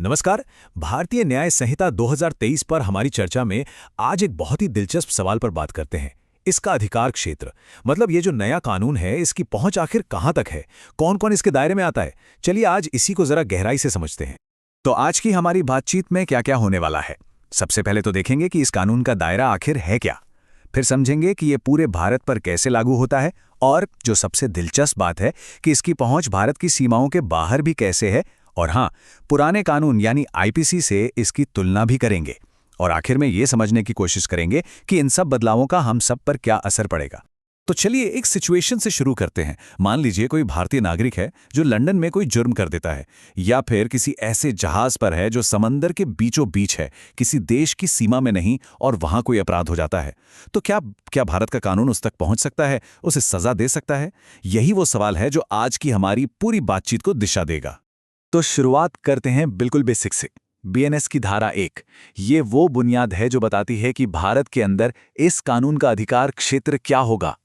नमस्कार। भारतीय न्याय संहिता 2023 पर हमारी चर्चा में आज एक बहुत ही दिलचस्प सवाल पर बात करते हैं। इसका अधिकार क्षेत्र, मतलब ये जो नया कानून है, इसकी पहुंच आखिर कहां तक है, कौन कौन इसके दायरे में आता है। चलिए आज इसी को जरा गहराई से समझते हैं। तो आज की हमारी बातचीत में क्या क्या होने वाला है। सबसे पहले तो देखेंगे कि इस कानून का दायरा आखिर है क्या। फिर समझेंगे कि ये पूरे भारत पर कैसे लागू होता है, और जो सबसे दिलचस्प बात है कि इसकी पहुंच भारत की सीमाओं के बाहर भी कैसे है। और हाँ, पुराने कानून यानी आईपीसी से इसकी तुलना भी करेंगे। और आखिर में ये समझने की कोशिश करेंगे कि इन सब बदलावों का हम सब पर क्या असर पड़ेगा। तो चलिए एक सिचुएशन से शुरू करते हैं। मान लीजिए कोई भारतीय नागरिक है जो लंदन में कोई जुर्म कर देता है, या फिर किसी ऐसे जहाज पर है जो समंदर के बीचों बीच है, किसी देश की सीमा में नहीं, और वहां कोई अपराध हो जाता है। तो क्या क्या भारत का कानून उस तक पहुंच सकता है, उसे सजा दे सकता है? यही वो सवाल है जो आज की हमारी पूरी बातचीत को दिशा देगा। तो शुरुआत करते हैं बिल्कुल बेसिक से। बीएनएस की धारा 1, ये वो बुनियाद है जो बताती है कि भारत के अंदर इस कानून का अधिकार क्षेत्र क्या होगा।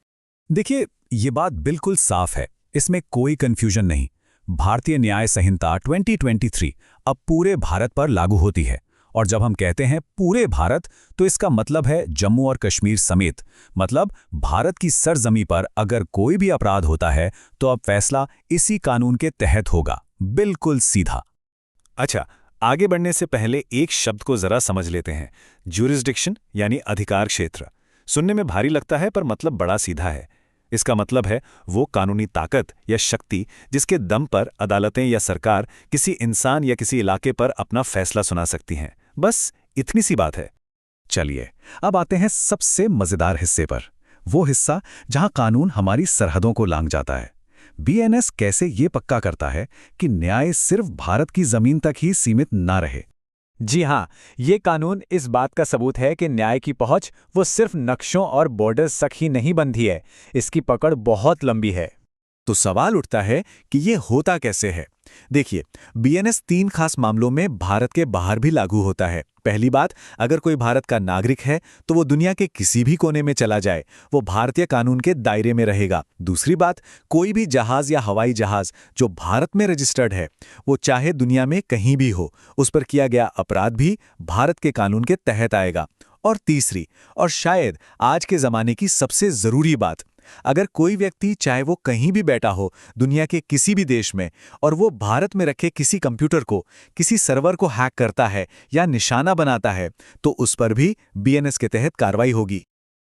देखिए, ये बात बिल्कुल साफ है, इसमें कोई कंफ्यूजन नहीं। भारतीय न्याय संहिता 2023 अब पूरे भारत पर लागू होती है। और जब हम कहते हैं पूरे भारत, तो इसका मतलब है जम्मू और कश्मीर समेत। मतलब भारत की सरजमी पर अगर कोई भी अपराध होता है तो अब फैसला इसी कानून के तहत होगा, बिल्कुल सीधा। अच्छा, आगे बढ़ने से पहले एक शब्द को जरा समझ लेते हैं। ज्यूरिसडिक्शन यानी अधिकार क्षेत्र। सुनने में भारी लगता है पर मतलब बड़ा सीधा है। इसका मतलब है वो कानूनी ताकत या शक्ति जिसके दम पर अदालतें या सरकार किसी इंसान या किसी इलाके पर अपना फैसला सुना सकती हैं। बस इतनी सी बात है। चलिए अब आते हैं सबसे मजेदार हिस्से पर, वो हिस्सा जहां कानून हमारी सरहदों को लांघ जाता है। बीएनएस कैसे ये पक्का करता है कि न्याय सिर्फ भारत की जमीन तक ही सीमित ना रहे। जी हाँ, ये कानून इस बात का सबूत है कि न्याय की पहुंच वो सिर्फ नक्शों और बॉर्डर्स तक ही नहीं बंधी है, इसकी पकड़ बहुत लंबी है। तो सवाल उठता है कि ये होता कैसे है। देखिए, बीएनएस 3 खास मामलों में भारत के बाहर भी लागू होता है। पहली बात, अगर कोई भारत का नागरिक है तो वो दुनिया के किसी भी कोने में चला जाए, वो भारतीय कानून के दायरे में रहेगा। दूसरी बात, कोई भी जहाज या हवाई जहाज जो भारत में रजिस्टर्ड है, वो चाहे दुनिया में कहीं भी हो, उस पर किया गया अपराध भी भारत के कानून के तहत आएगा। और तीसरी, और शायद आज के जमाने की सबसे जरूरी बात, अगर कोई व्यक्ति चाहे वो कहीं भी बैठा हो दुनिया के किसी भी देश में, और वो भारत में रखे किसी कंप्यूटर को, किसी सर्वर को हैक करता है या निशाना बनाता है, तो उस पर भी बीएनएस के तहत कार्रवाई होगी।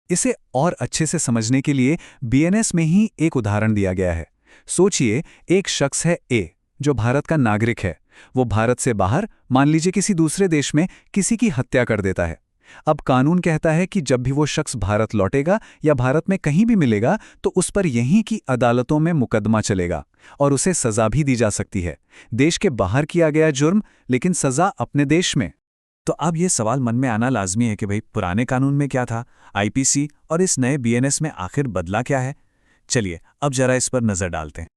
इसे और अच्छे से समझने के लिए बीएनएस में ही एक उदाहरण दिया गया है। सोचिए, एक शख्स है ए जो भारत का नागरिक है। वो भारत से बाहर, मान लीजिए किसी दूसरे देश में, किसी की हत्या कर देता है। अब कानून कहता है कि जब भी वो शख्स भारत लौटेगा या भारत में कहीं भी मिलेगा तो उस पर यहीं की अदालतों में मुकदमा चलेगा और उसे सजा भी दी जा सकती है। देश के बाहर किया गया जुर्म, लेकिन सजा अपने देश में। तो अब ये सवाल मन में आना लाजमी है कि भाई, पुराने कानून में क्या था, आईपीसी, और इस नए बीएनएस में आखिर बदला क्या है। चलिए अब जरा इस पर नजर डालते हैं।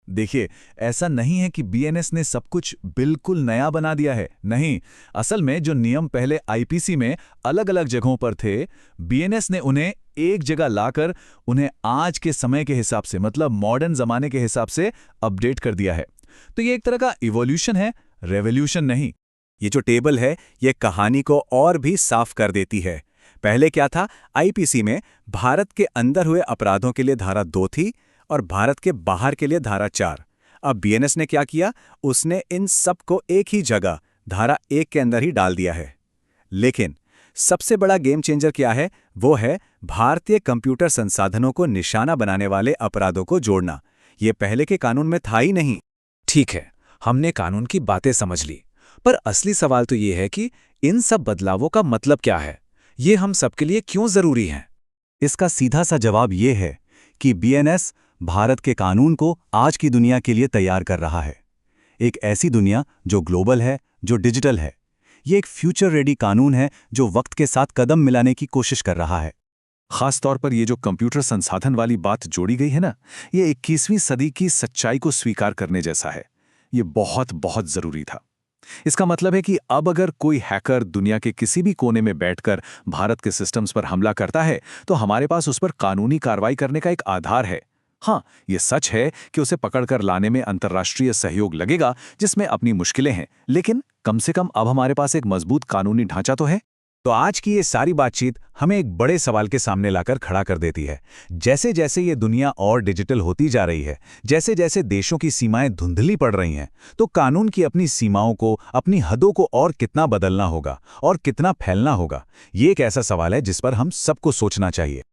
देखिए, ऐसा नहीं है कि बीएनएस ने सब कुछ बिल्कुल नया बना दिया है। नहीं, असल में जो नियम पहले आईपीसी में अलग अलग जगहों पर थे, बीएनएस ने उन्हें एक जगह लाकर उन्हें आज के समय के हिसाब से, मतलब मॉडर्न जमाने के हिसाब से अपडेट कर दिया है। तो ये एक तरह का इवोल्यूशन है, रेवोल्यूशन नहीं। ये जो टेबल है, ये कहानी को और भी साफ कर देती है। पहले क्या था, आईपीसी में भारत के अंदर हुए अपराधों के लिए धारा 2 थी और भारत के बाहर के लिए धारा 4। अब बीएनएस ने क्या किया, उसने इन सब को एक ही जगह धारा 1 के अंदर ही डाल दिया है। लेकिन सबसे बड़ा गेम चेंजर क्या है, वो है भारतीय कंप्यूटर संसाधनों को निशाना बनाने वाले अपराधों को जोड़ना। ये पहले के कानून में था ही नहीं। ठीक है, हमने कानून की बातें समझ ली, पर असली सवाल तो ये है कि इन सब बदलावों का मतलब क्या है, ये हम सबके लिए क्यों जरूरी हैं। इसका सीधा सा जवाब ये है कि बीएनएस भारत के कानून को आज की दुनिया के लिए तैयार कर रहा है। एक ऐसी दुनिया जो ग्लोबल है, जो डिजिटल है। ये एक फ्यूचर रेडी कानून है जो वक्त के साथ कदम मिलाने की कोशिश कर रहा है। खास तौर पर ये जो कंप्यूटर संसाधन वाली बात जोड़ी गई है ना, ये 21वीं सदी की सच्चाई को स्वीकार करने जैसा है। ये बहुत बहुत जरूरी था। इसका मतलब है कि अब अगर कोई हैकर दुनिया के किसी भी कोने में बैठकर भारत के सिस्टम्स पर हमला करता है, तो हमारे पास उस पर कानूनी कार्रवाई करने का एक आधार है। हाँ, ये सच है कि उसे पकड़कर लाने में अंतर्राष्ट्रीय सहयोग लगेगा, जिसमें अपनी मुश्किलें हैं, लेकिन कम से कम अब हमारे पास एक मजबूत कानूनी ढांचा तो है। तो आज की ये सारी बातचीत हमें एक बड़े सवाल के सामने लाकर खड़ा कर देती है। जैसे जैसे ये दुनिया और डिजिटल होती जा रही है, जैसे जैसे देशों की सीमाएं धुंधली पड़ रही हैं, तो कानून की अपनी सीमाओं को, अपनी हदों को और कितना बदलना होगा और कितना फैलना होगा, ये एक ऐसा सवाल है जिस पर हम सबको सोचना चाहिए।